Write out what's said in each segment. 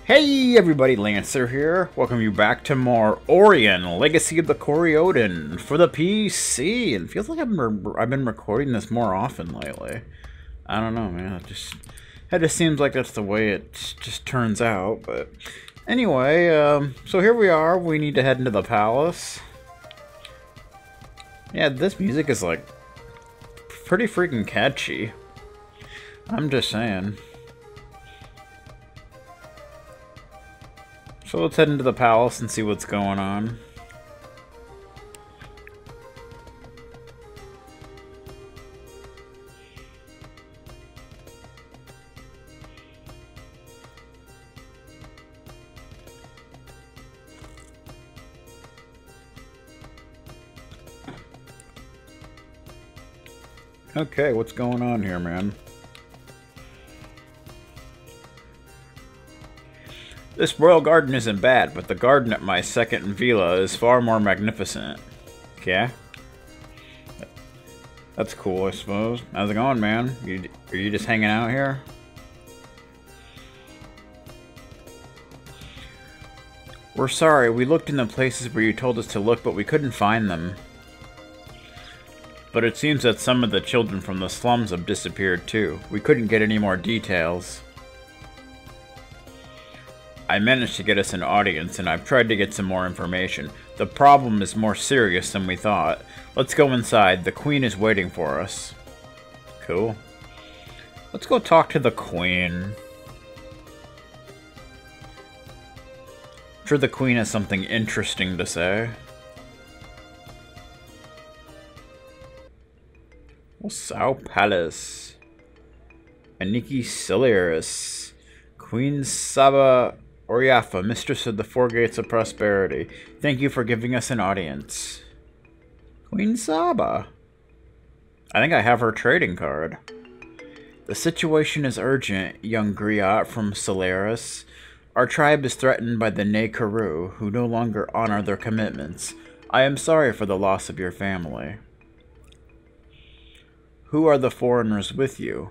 Hey everybody, Lancer here. Welcome you back to more Aurion, Legacy of the Kori-Odan for the PC. And it feels like I've been recording this more often lately. I don't know, man. It just seems like that's the way it just turns out. But anyway, so here we are. We need to head into the palace. Yeah, this music is like pretty freaking catchy. I'm just saying. So let's head into the palace and see what's going on. Okay, what's going on here, man? This royal garden isn't bad, but the garden at my second villa is far more magnificent. Okay? That's cool, I suppose. How's it going, man? Are you just hanging out here? We're sorry, we looked in the places where you told us to look, but we couldn't find them. But it seems that some of the children from the slums have disappeared too. We couldn't get any more details. I managed to get us an audience, and I've tried to get some more information. The problem is more serious than we thought. Let's go inside. The queen is waiting for us. Cool. Let's go talk to the queen. I'm sure the queen has something interesting to say. Wasau Palace. Aniki Siliris. Queen Saba Oriafa, Mistress of the Four Gates of Prosperity. Thank you for giving us an audience. Queen Saba. I think I have her trading card. The situation is urgent, young griot from Solaris. Our tribe is threatened by the Ne-Karu, who no longer honor their commitments. I am sorry for the loss of your family. Who are the foreigners with you?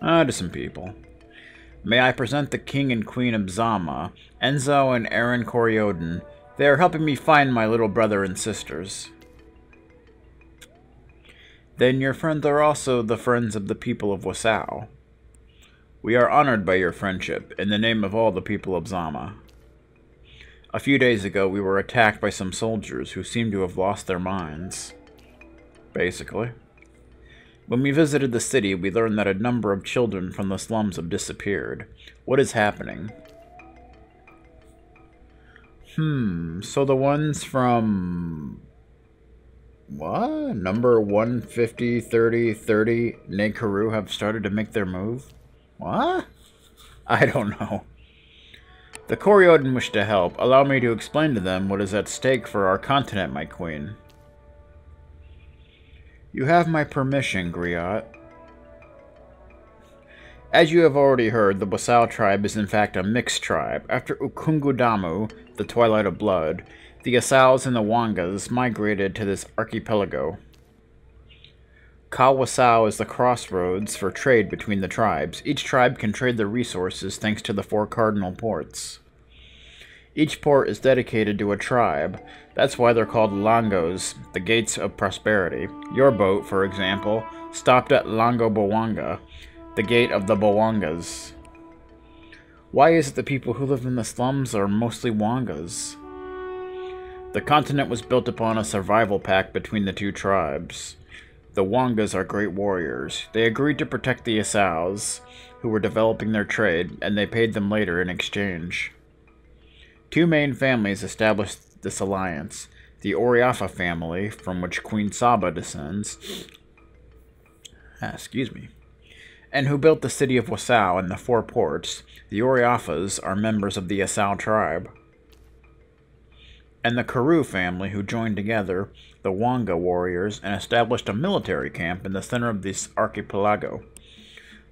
Just some people. May I present the King and Queen of Zama, Enzo and Aaron Kori-Odan. They are helping me find my little brother and sisters. Then your friends are also the friends of the people of Wasau. We are honored by your friendship, in the name of all the people of Zama. A few days ago, we were attacked by some soldiers who seem to have lost their minds. Basically. When we visited the city, we learned that a number of children from the slums have disappeared. What is happening? So the ones from... what? Number 150, 30, 30, Ne-Karu have started to make their move? What? I don't know. The Kori-Odan wish to help. Allow me to explain to them what is at stake for our continent, my queen. You have my permission, Griot. As you have already heard, the Wasau tribe is in fact a mixed tribe. After Ukungudamu, the Twilight of Blood, the Asals and the Wangas migrated to this archipelago. Wasau is the crossroads for trade between the tribes. Each tribe can trade their resources thanks to the 4 cardinal ports. Each port is dedicated to a tribe. That's why they're called Longos, the Gates of Prosperity. Your boat, for example, stopped at Longo Bowanga, the Gate of the Bowangas. Why is it the people who live in the slums are mostly Wangas? The continent was built upon a survival pact between the 2 tribes. The Wangas are great warriors. They agreed to protect the Asals, who were developing their trade, and they paid them later in exchange. 2 main families established this alliance. The Oriafa family, from which Queen Saba descends, and who built the city of Wasau and the 4 ports. The Oriafas are members of the Asal tribe. And the Karu family, who joined together, the Wanga warriors, and established a military camp in the center of this archipelago.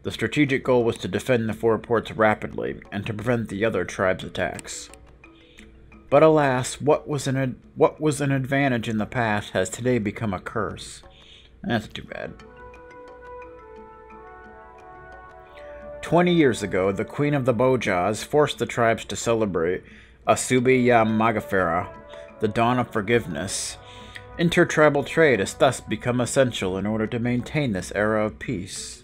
The strategic goal was to defend the 4 ports rapidly, and to prevent the other tribes' attacks. But alas, what was an advantage in the past has today become a curse. That's too bad. 20 years ago, the Queen of the Bojas forced the tribes to celebrate Asubi Ya Magafera, the dawn of forgiveness. Intertribal trade has thus become essential in order to maintain this era of peace.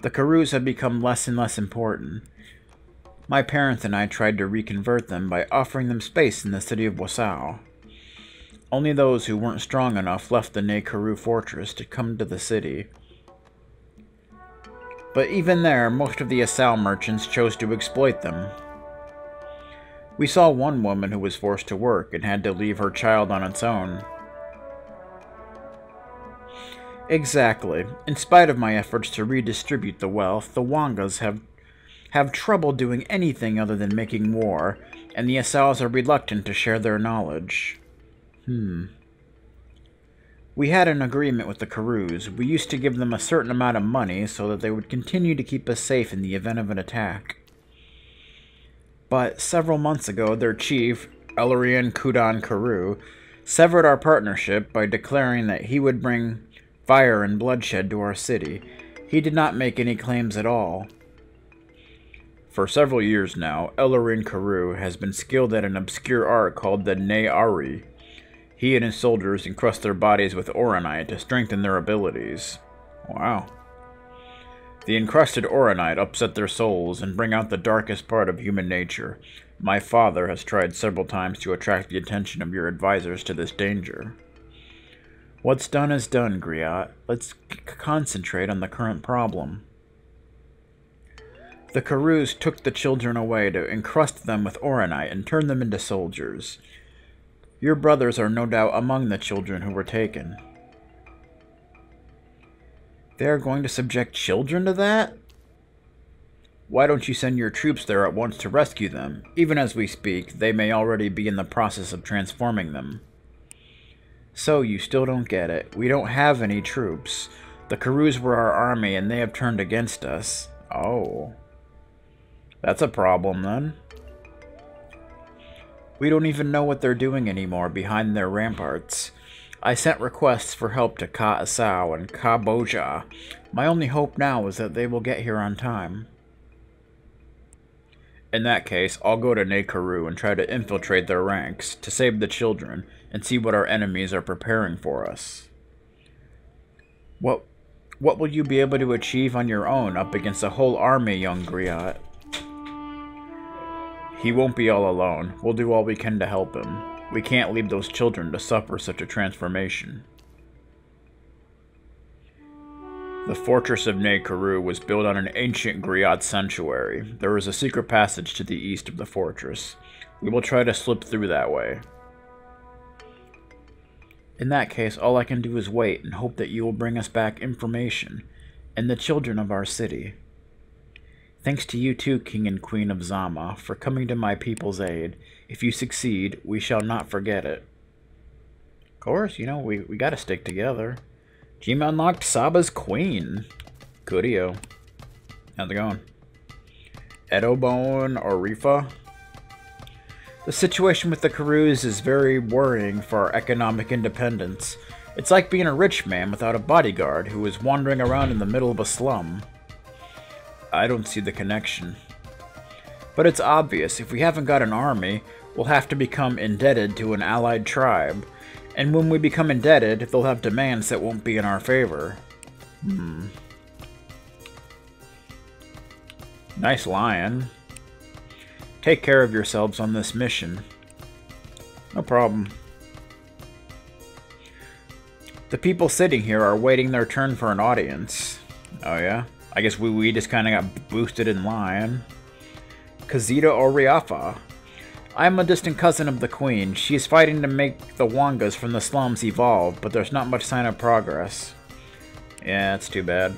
The Karus have become less and less important. My parents and I tried to reconvert them by offering them space in the city of Wasau. Only those who weren't strong enough left the Ne-Karu fortress to come to the city. But even there, most of the Asau merchants chose to exploit them. We saw one woman who was forced to work and had to leave her child on its own. Exactly. In spite of my efforts to redistribute the wealth, the Wangas have trouble doing anything other than making war, and the Asaus are reluctant to share their knowledge. We had an agreement with the Karus. We used to give them a certain amount of money so that they would continue to keep us safe in the event of an attack. But several months ago, their chief, Aurion Kudan Karu, severed our partnership by declaring that he would bring fire and bloodshed to our city. He did not make any claims at all. For several years now, Aurion Karu has been skilled at an obscure art called the Ne-Ari. He and his soldiers encrust their bodies with Aurionite to strengthen their abilities. Wow. The encrusted Aurionite upset their souls and bring out the darkest part of human nature. My father has tried several times to attract the attention of your advisors to this danger. What's done is done, Griot. Let's concentrate on the current problem. The Karus took the children away to encrust them with Aurionite and turn them into soldiers. Your brothers are no doubt among the children who were taken. They are going to subject children to that? Why don't you send your troops there at once to rescue them? Even as we speak, they may already be in the process of transforming them. So, you still don't get it. We don't have any troops. The Karus were our army and they have turned against us. Oh. That's a problem then. We don't even know what they're doing anymore behind their ramparts. I sent requests for help to Ka Asau and Ka Boja. My only hope now is that they will get here on time. In that case, I'll go to Ne-Karu and try to infiltrate their ranks to save the children and see what our enemies are preparing for us. What will you be able to achieve on your own up against a whole army, young Griot? He won't be all alone. We'll do all we can to help him. We can't leave those children to suffer such a transformation. The fortress of Ne-Karu was built on an ancient Griot sanctuary. There is a secret passage to the east of the fortress. We will try to slip through that way. In that case, all I can do is wait and hope that you will bring us back information and the children of our city. Thanks to you too, King and Queen of Zama, for coming to my people's aid. If you succeed, we shall not forget it. Of course, you know, we gotta stick together. Jima unlocked Saba's Queen. Goodio. How's it going? Edobone or Rifa? The situation with the Karus is very worrying for our economic independence. It's like being a rich man without a bodyguard who is wandering around in the middle of a slum. I don't see the connection. But it's obvious, if we haven't got an army, we'll have to become indebted to an allied tribe. And when we become indebted, they'll have demands that won't be in our favor. Nice lion. Take care of yourselves on this mission. No problem. The people sitting here are waiting their turn for an audience. Oh yeah? I guess we just kind of got boosted in line. Kazita Oriafa. I'm a distant cousin of the Queen. She is fighting to make the Wangas from the slums evolve, but there's not much sign of progress. Yeah, it's too bad.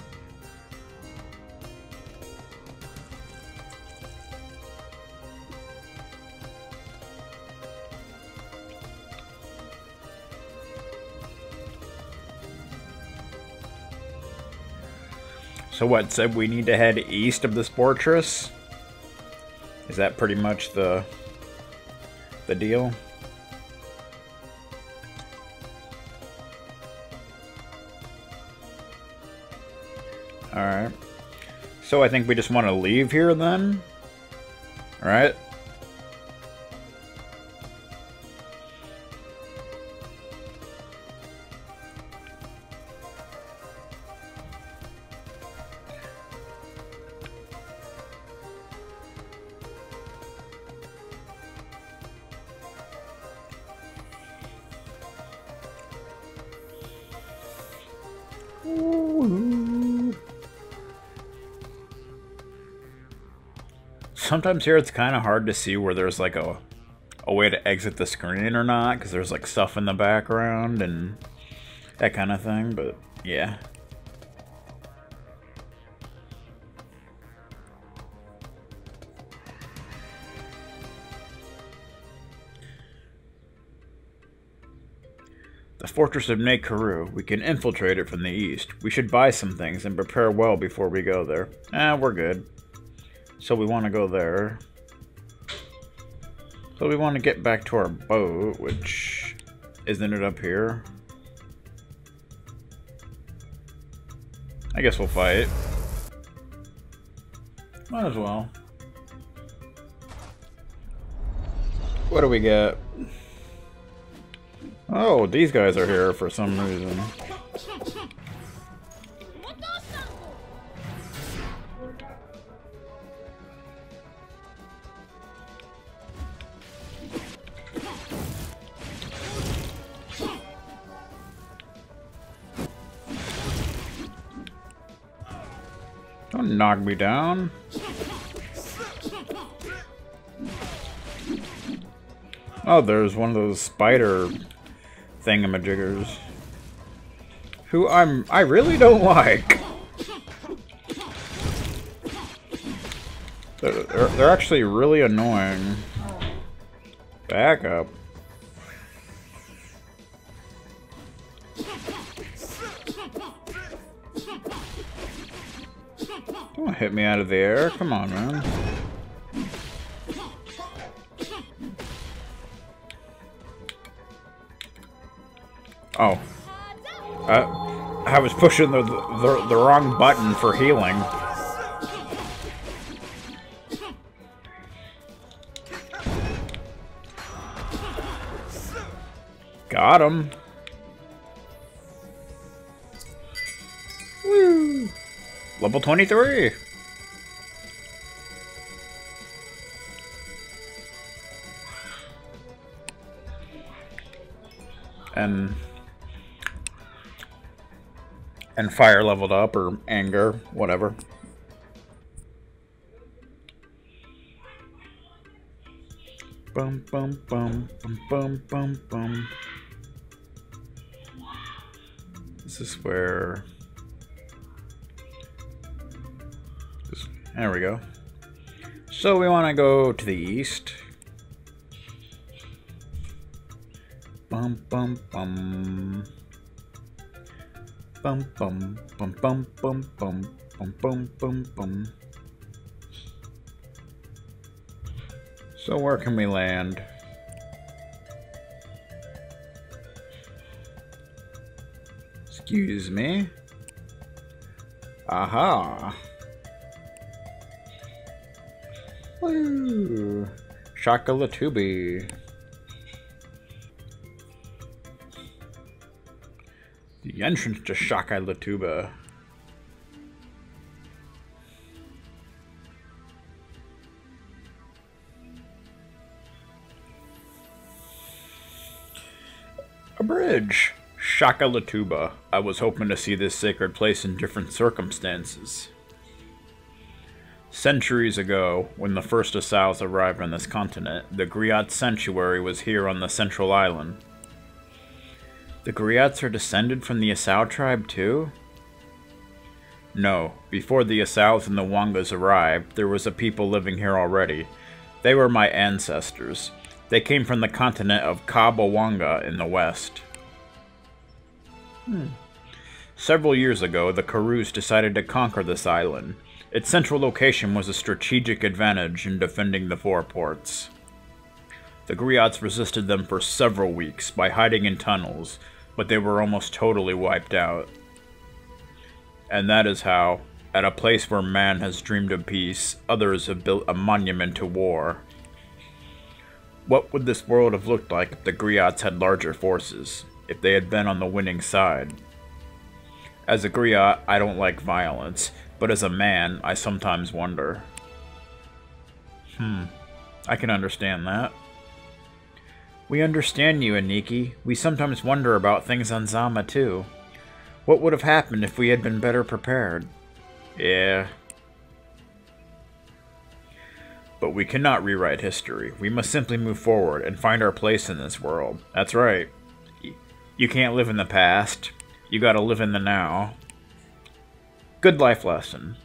So what, said we need to head east of this fortress? Is that pretty much the deal? Alright. So I think we just want to leave here then? Alright. Sometimes here it's kind of hard to see where there's like a way to exit the screen or not, because there's like stuff in the background and that kind of thing, but yeah. The fortress of Kori-Odan. We can infiltrate it from the east. We should buy some things and prepare well before we go there. We're good. So we want to go there. So we want to get back to our boat, which... Isn't it up here? I guess we'll fight. Might as well. What do we get? Oh, these guys are here for some reason. Don't knock me down. Oh, there's one of those spider thingamajiggers who I really don't like. They're actually really annoying. Back up. Don't hit me out of the air. Come on, man. Oh. I was pushing the wrong button for healing. Got him. Woo! Level 23. And fire leveled up, or anger, whatever. Bum bum bum bum bum bum bum. This is where... There we go. So we want to go to the east. Bum bum bum. Bum bum bum bum bum bum bum bum bum bum. So where can we land? Excuse me. Aha. Woo. Shakalatubi. The entrance to Shakalatuba. A bridge. Shakalatuba. I was hoping to see this sacred place in different circumstances. Centuries ago, when the first Asals arrived on this continent, the Griot sanctuary was here on the central island. The Griots are descended from the Asal tribe too? No, before the Asals and the Wangas arrived, there was a people living here already. They were my ancestors. They came from the continent of Kabawanga in the west. Several years ago, the Karus decided to conquer this island. Its central location was a strategic advantage in defending the four ports. The Griots resisted them for several weeks by hiding in tunnels, but they were almost totally wiped out. And that is how, At a place where man has dreamed of peace, others have built a monument to war. What would this world have looked like if the griots had larger forces, if they had been on the winning side? As a griot, I don't like violence, but as a man, I sometimes wonder. I can understand that. We understand you, Aniki. We sometimes wonder about things on Zama, too. What would have happened if we had been better prepared? Yeah. But we cannot rewrite history. We must simply move forward and find our place in this world. That's right. You can't live in the past. You gotta live in the now. Good life lesson.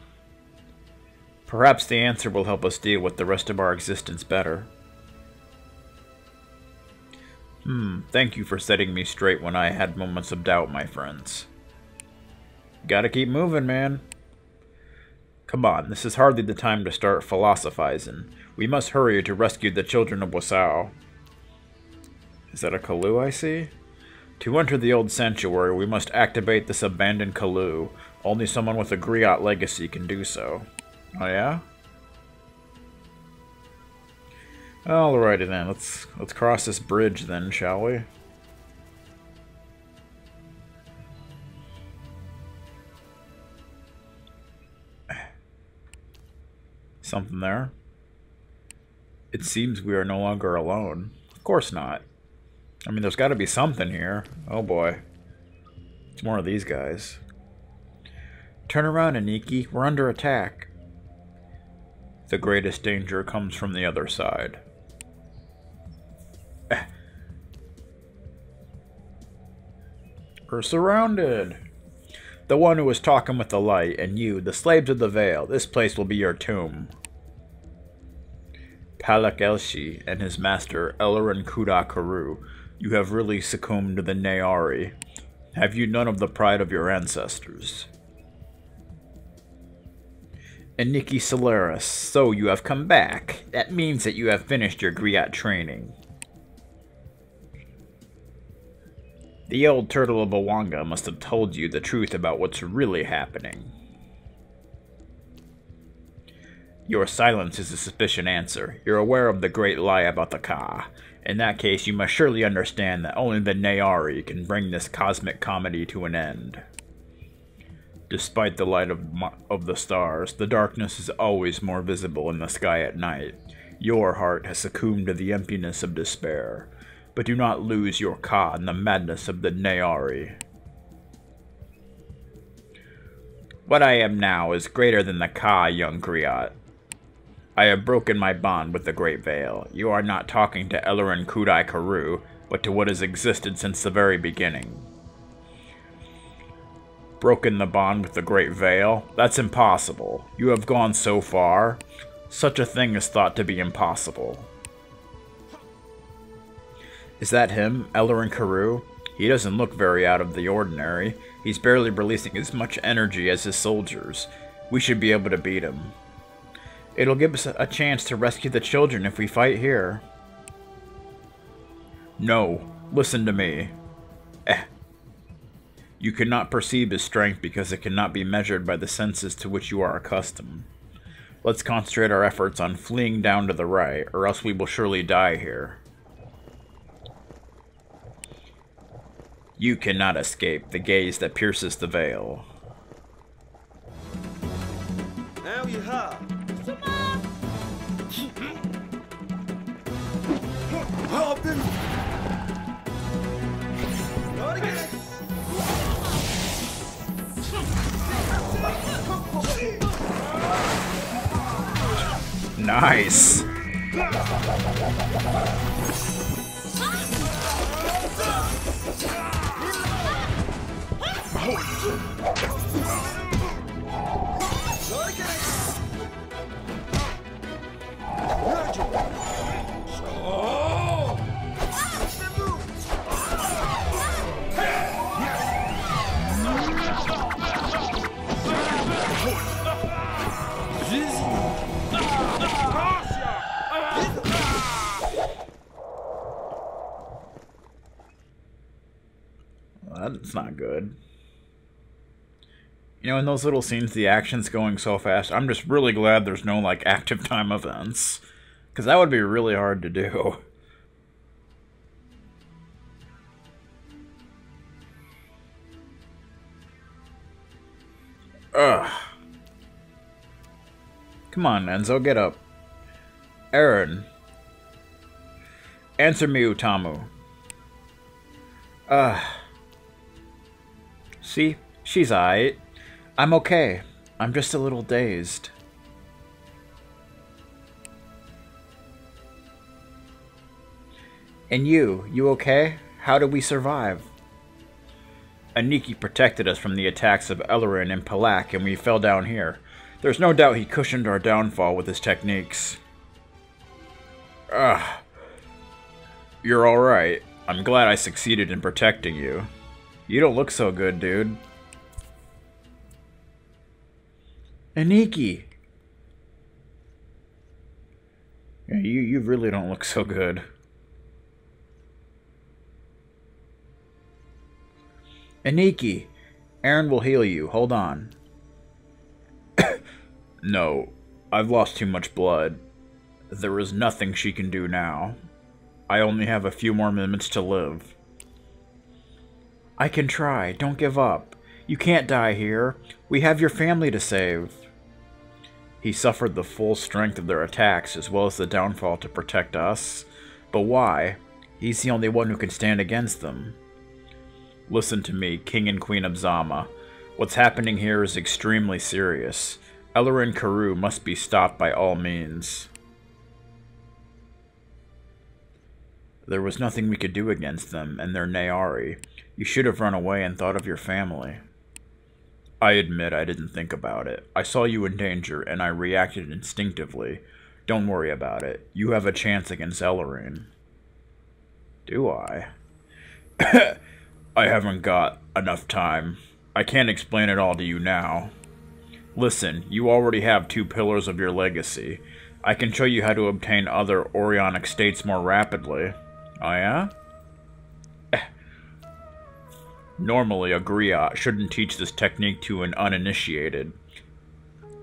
Perhaps the answer will help us deal with the rest of our existence better. Thank you for setting me straight when I had moments of doubt, my friends. Gotta keep moving, man. Come on, this is hardly the time to start philosophizing. We must hurry to rescue the children of Wasau. Is that a Kalu I see? To enter the old sanctuary, we must activate this abandoned Kalu. Only someone with a griot legacy can do so. Oh yeah? Alrighty then, let's cross this bridge then, shall we? Something there? It seems we are no longer alone. Of course not. I mean, there's got to be something here. Oh boy. It's more of these guys. Turn around, Aniki. We're under attack. The greatest danger comes from the other side. We're surrounded. The one who was talking with the light, and you, the slaves of the veil. This place will be your tomb. Palak Elshi and his master, Aurion Karu, you have really succumbed to the Nayari. Have you none of the pride of your ancestors? Aniki Solaris, so you have come back. That means that you have finished your griot training. The old turtle of Bawanga must have told you the truth about what's really happening. Your silence is a sufficient answer. You're aware of the great lie about the Ka. In that case, you must surely understand that only the Nayari can bring this cosmic comedy to an end. Despite the light of the stars, the darkness is always more visible in the sky at night. Your heart has succumbed to the emptiness of despair. But do not lose your Ka in the madness of the Nayari. What I am now is greater than the Ka, young griot. I have broken my bond with the Great Veil. You are not talking to Aurion Karu, but to what has existed since the very beginning. Broken the bond with the Great Veil? That's impossible. You have gone so far. Such a thing is thought to be impossible. Is that him, Aurion Karu? He doesn't look very out of the ordinary. He's barely releasing as much energy as his soldiers. We should be able to beat him. It'll give us a chance to rescue the children if we fight here. No, listen to me. You cannot perceive his strength because it cannot be measured by the senses to which you are accustomed. Let's concentrate our efforts on fleeing down to the right, or else we will surely die here. You cannot escape the gaze that pierces the veil. Now you have. Nice. That's not good. You know, in those little scenes, the action's going so fast. I'm just really glad there's no, like, active time events. Because that would be really hard to do. Ugh. Come on, Enzo, get up. Aaron. Answer me, Utamu. See? She's aight. I'm okay. I'm just a little dazed. And you okay? How did we survive? Aniki protected us from the attacks of Aurion and Palak, and we fell down here. There's no doubt he cushioned our downfall with his techniques. Ugh. You're alright. I'm glad I succeeded in protecting you. You don't look so good, dude. Aniki! Yeah, you really don't look so good. Aniki! Aaron will heal you. Hold on. No, I've lost too much blood. There is nothing she can do now. I only have a few more minutes to live. I can try. Don't give up. You can't die here. We have your family to save. He suffered the full strength of their attacks as well as the downfall to protect us. But why? He's the only one who can stand against them. Listen to me, King and Queen of Zama. What's happening here is extremely serious. Eller and Karoo must be stopped by all means. There was nothing we could do against them and their Nayari. You should have run away and thought of your family. I admit I didn't think about it. I saw you in danger, and I reacted instinctively. Don't worry about it. You have a chance against Ellerine. Do I? I haven't got enough time. I can't explain it all to you now. Listen, you already have 2 pillars of your legacy. I can show you how to obtain other Aurionic states more rapidly. Oh yeah? Normally, a griot shouldn't teach this technique to an uninitiated.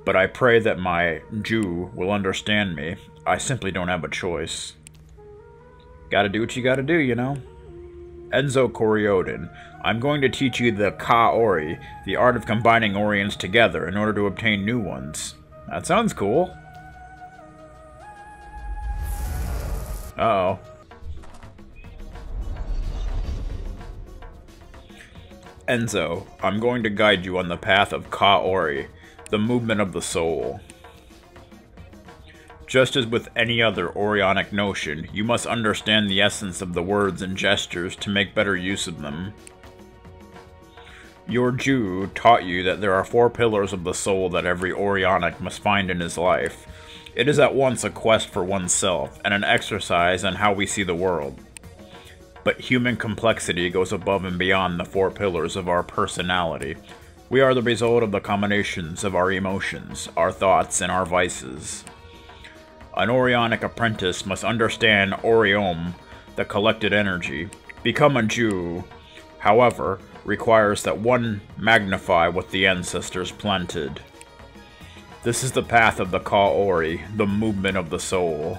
But I pray that my Jew will understand me. I simply don't have a choice. Gotta do what you gotta do, you know? Enzo Kori-Odan, I'm going to teach you the Ka-Ori, the art of combining Aurions together in order to obtain new ones. That sounds cool. Uh-oh. Enzo, I'm going to guide you on the path of Ka-Ori, the movement of the soul. Just as with any other Aurionic notion, you must understand the essence of the words and gestures to make better use of them. Your Jew taught you that there are 4 pillars of the soul that every Aurionic must find in his life. It is at once a quest for oneself and an exercise in how we see the world. But human complexity goes above and beyond the 4 pillars of our personality. We are the result of the combinations of our emotions, our thoughts, and our vices. An Aurionic apprentice must understand Aurion, the collected energy. Become a Jew, however, requires that one magnify what the ancestors planted. This is the path of the Ka-Ori, the movement of the soul.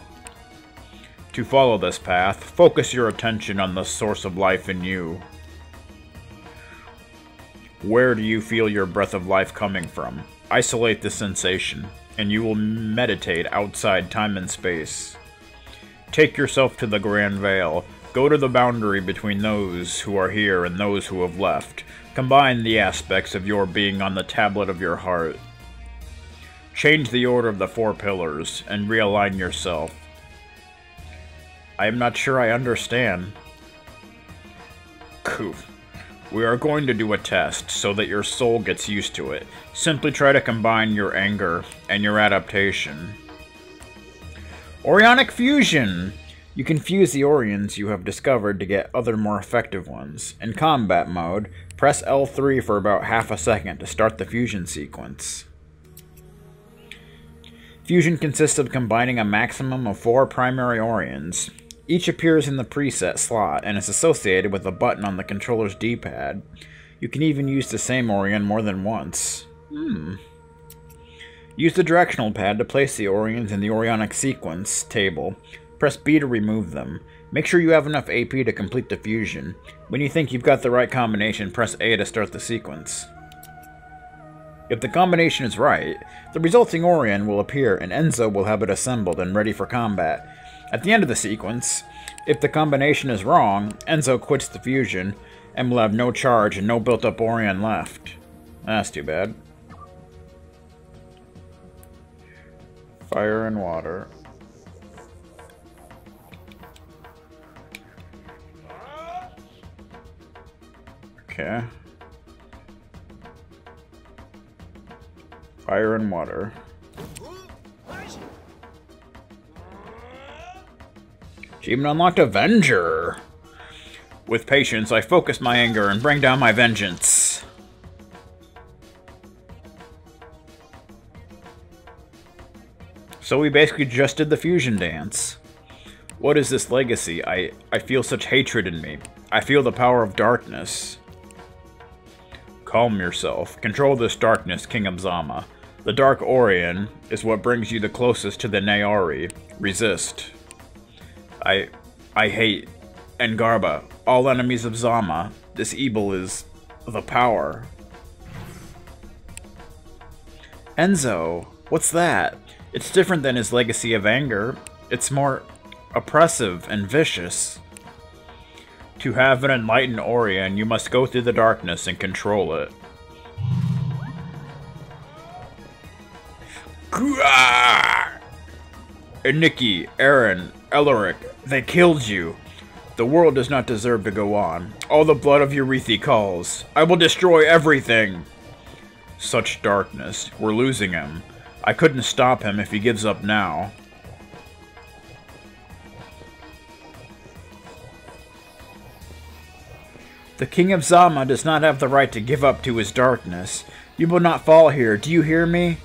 To follow this path, focus your attention on the source of life in you. Where do you feel your breath of life coming from? Isolate the sensation, and you will meditate outside time and space. Take yourself to the Grand Veil. Go to the boundary between those who are here and those who have left. Combine the aspects of your being on the tablet of your heart. Change the order of the 4 pillars, and realign yourself. I am not sure I understand. Koof. We are going to do a test so that your soul gets used to it. Simply try to combine your anger and your adaptation. Aurionic fusion! You can fuse the Aurions you have discovered to get other more effective ones. In combat mode, press L3 for about half a second to start the fusion sequence. Fusion consists of combining a maximum of 4 primary Aurions. Each appears in the preset slot and is associated with a button on the controller's D-pad. You can even use the same Aurion more than once. Use the directional pad to place the Aurions in the Aurionic sequence table. Press B to remove them. Make sure you have enough AP to complete the fusion. When you think you've got the right combination, press A to start the sequence. If the combination is right, the resulting Aurion will appear and Enzo will have it assembled and ready for combat. At the end of the sequence, if the combination is wrong, Enzo quits the fusion and will have no charge and no built-up Aurion left. That's too bad. Fire and water. Okay. Fire and water. Achievement unlocked, Avenger. With patience, I focus my anger and bring down my vengeance. So we basically just did the fusion dance. What is this legacy? I feel such hatred in me. I feel the power of darkness. Calm yourself. Control this darkness, King of Zama. The Dark Aurion is what brings you the closest to the Naori. Resist. I hate Engarba. All enemies of Zama. This evil is the power. Enzo, what's that? It's different than his legacy of anger. It's more oppressive and vicious. To have an enlightened Aurion, you must go through the darkness and control it. Nikki, Aaron, Elaric, they killed you. The world does not deserve to go on. All the blood of Eurythi calls. I will destroy everything. Such darkness. We're losing him. I couldn't stop him if he gives up now. The King of Zama does not have the right to give up to his darkness. You will not fall here. Do you hear me?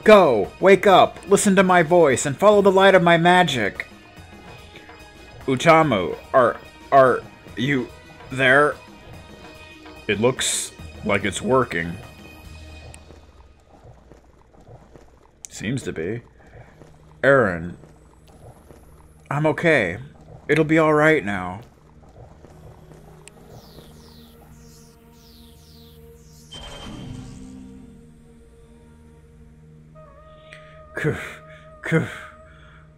Go! Wake up! Listen to my voice and follow the light of my magic! Utamu, are you there? It looks like it's working. Seems to be. Aaron, I'm okay. It'll be alright now.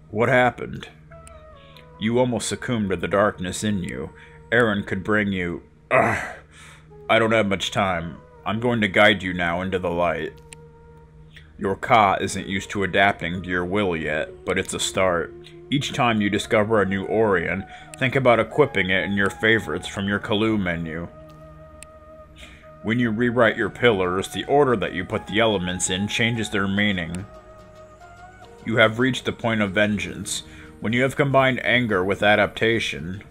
What happened? You almost succumbed to the darkness in you. Aaron could bring you... I don't have much time. I'm going to guide you now into the light. Your Ka isn't used to adapting to your will yet, but it's a start. Each time you discover a new Aurion, think about equipping it in your favorites from your Kalu menu. When you rewrite your pillars, the order that you put the elements in changes their meaning. You have reached the point of vengeance, when you have combined anger with adaptation.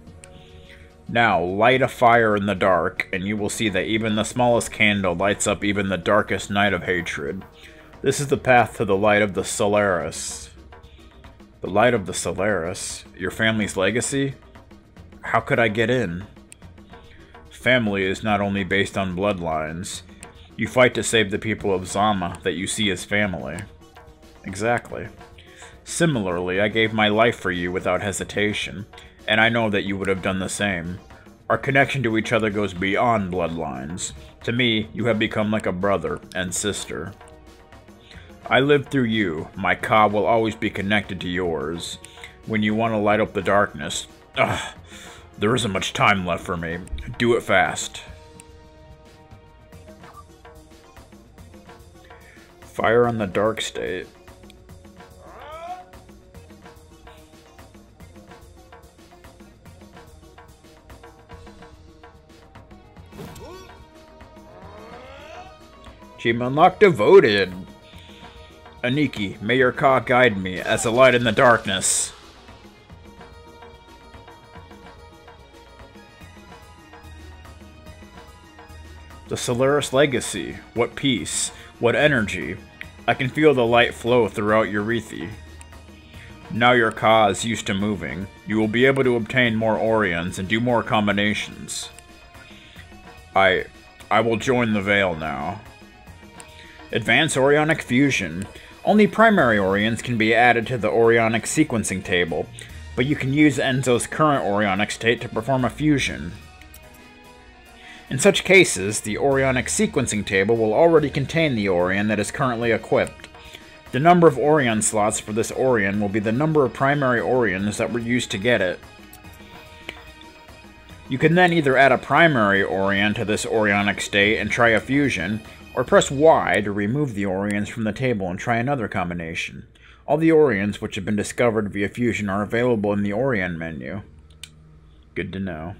Now, light a fire in the dark, and you will see that even the smallest candle lights up even the darkest night of hatred. This is the path to the light of the Solaris. The light of the Solaris? Your family's legacy? How could I get in? Family is not only based on bloodlines. You fight to save the people of Zama that you see as family. Exactly. Similarly, I gave my life for you without hesitation, and I know that you would have done the same. Our connection to each other goes beyond bloodlines. To me, you have become like a brother and sister. I lived through you. My Ka will always be connected to yours. When you want to light up the darkness... there isn't much time left for me. Do it fast. Fire on the dark state. Achievement unlocked, Devoted. Aniki, may your Ka guide me as a light in the darkness. The Solaris Legacy. What peace. What energy. I can feel the light flow throughout Eurythi. Now your Ka is used to moving. You will be able to obtain more Aurions and do more combinations. I will join the Veil now. Advance Aurionic Fusion. Only primary Aurions can be added to the Aurionic sequencing table, but you can use Enzo's current Aurionic state to perform a fusion. In such cases, the Aurionic sequencing table will already contain the Aurion that is currently equipped. The number of Aurion slots for this Aurion will be the number of primary Aurions that were used to get it. You can then either add a primary Aurion to this Aurionic state and try a fusion, or press Y to remove the Aurions from the table and try another combination. All the Aurions which have been discovered via fusion are available in the Aurion menu. Good to know.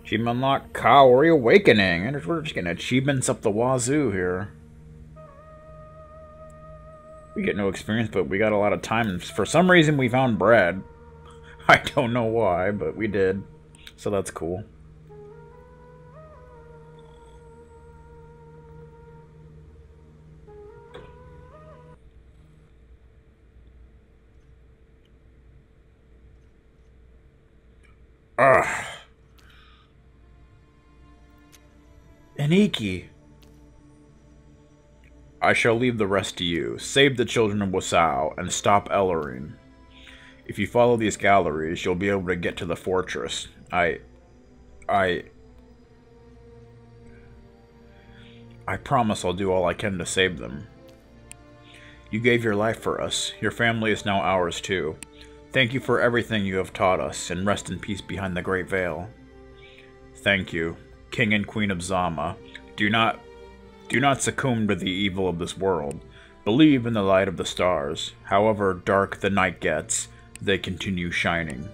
Achievement unlock Ka-Ori Awakening. And we're just getting achievements up the wazoo here. We get no experience, but we got a lot of time. For some reason, we found bread. I don't know why, but we did. So that's cool. Ugh. Aniki. I shall leave the rest to you. Save the children of Wasau and stop Aurion. If you follow these galleries, you'll be able to get to the fortress. I promise I'll do all I can to save them. You gave your life for us. Your family is now ours too. Thank you for everything you have taught us, and rest in peace behind the Great Veil. Thank you, King and Queen of Zama. Do not succumb to the evil of this world. Believe in the light of the stars. However dark the night gets, they continue shining.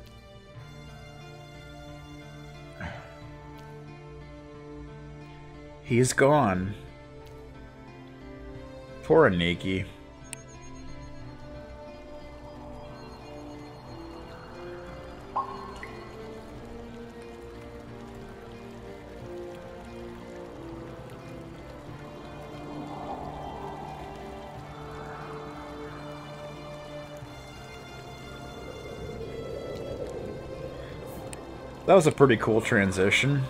He is gone. Poor Aniki. That was a pretty cool transition.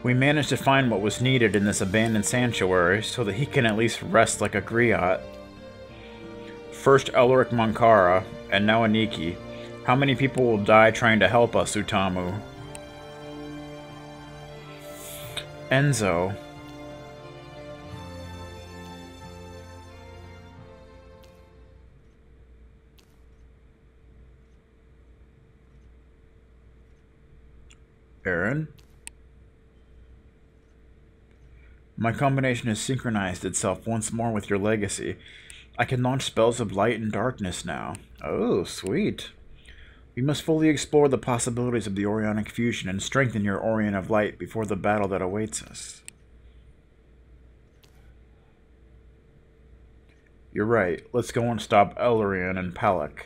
We managed to find what was needed in this abandoned sanctuary so that he can at least rest like a griot. First Elric Monkara, and now Aniki. How many people will die trying to help us, Utamu? Enzo. Aaron? My combination has synchronized itself once more with your legacy. I can launch spells of light and darkness now. Oh, sweet. We must fully explore the possibilities of the Aurionic fusion and strengthen your Aurion of Light before the battle that awaits us. You're right. Let's go and stop Aurion and Palak.